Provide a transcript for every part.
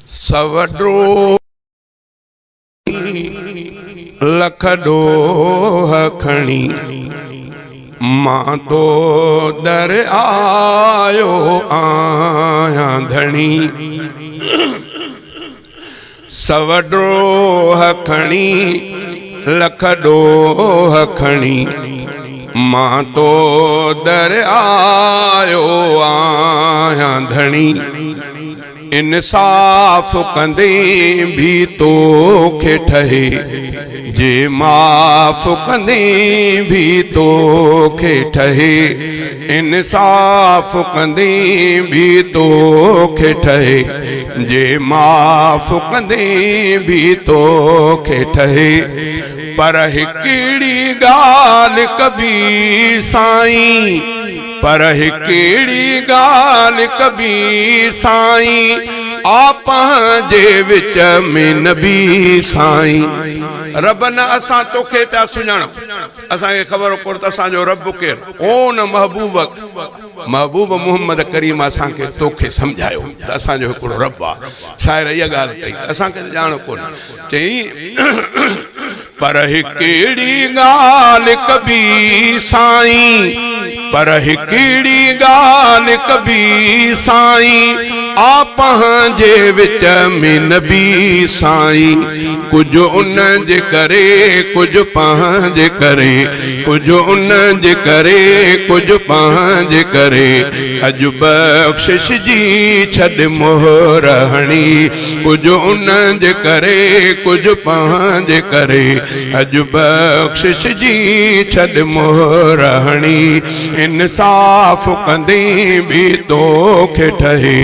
सवड्रो लख डोह खणी मां तो दर आयो आया धणी। सवड्रो खणी लख डोह खणी मां तो दर आयो आया धणी। इंसाफ कंदे भी तो खे ठहे जे माफ कंदे भी तो खे ठहे। इंसाफ कंदे भी तो खे ठहे जे माफ कंदे भी तो खे ठहे। पर हिकिड़ी ॻाल्हि कबी साईं, पर हिकिड़ी ॻाल्हि कबी साईं, आप जे विच में नबी साईं। रब न असां तोखे पिया सुञाणो, असांखे ख़बर कोन त असांजो रब केरु। ओ न महबूब मोहम्मद करीम असांखे तोखे सम्झायो त असांजो हिकिड़ो रब आहे। शायर इहा ॻाल्हि कई, असांखे त ॼाण कोन। चई पर हिकिड़ी ॻाल्हि कबी साईं, पर हिकिड़ी ॻाल्हि कबी साईं, आप जे विच में नबी साईं। कुछ उन जे करे कुछ पंहिंजे करे, कुछ उन जे करे कुछ पंहिंजे करे। अॼु बख़्शिश जी छॾ मोहर हणी, कुछ उन जे करे कुछ पंहिंजे करे। अॼु बख़्शिश जी छॾ मोहर हणी। इंसाफ कंदे भी तोखे ठहे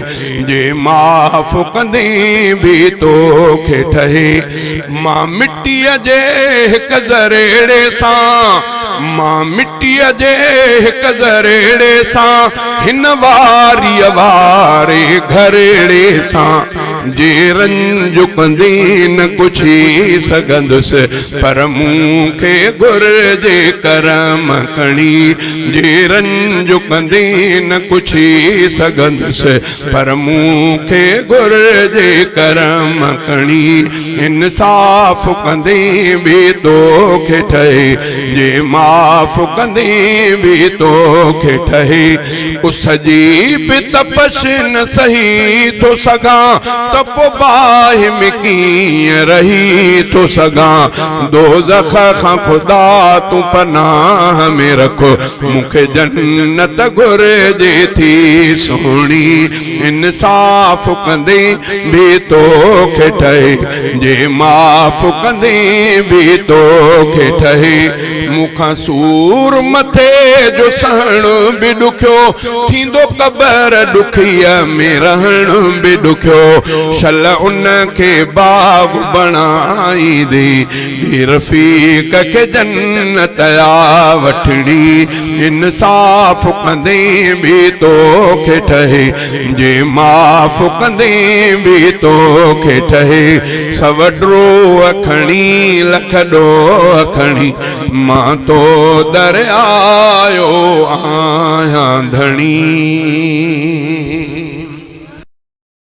जे माफ कंदे भी तोखे ठहे। मां मिट्टीअ जे हिकु ज़रेड़े सां, मां मिट्टीअ जे हिकु ज़रेड़े सां, हिन वारीअ वारे घरेड़े सां। जे रंज कंदे न कुझी सघंदुसि, पर मूंखे घुर्जे करम कणी। जे रंज कंदे न कुझी सघंदुसि, पर मूंखे घुर्जे करम कणी। इंसाफ कंदे भी तोखे ठहे जे माफ कंदे भी तोखे ठहे। उस जी बि तपश न सही थो सघां, त पोइ बाहि में कीअं रही थो सघां। दोज़ख खां ख़ुदा तूं पनाह में रखो, मूंखे जन्नत घुर्जे थी सोणी। इंसाफ कंदे भी तोखे ठहे जे माफ कंदे भी तोखे ठहे। मूंखां सूर मथे जो सहण बि ॾुखियो थींदो, क़बर ॾुखीअ में रहण बि ॾुखियो। शल उन खे बाग बणाई दे, रफ़ीक खे जन्नत आ वठड़ी। इंसाफ कंदे भी तोखे ठहे जे माफ कंदे भी तोखे ठहे। सवड्रो खणी लख डोह खणी मां तो दर आयो आया धणी।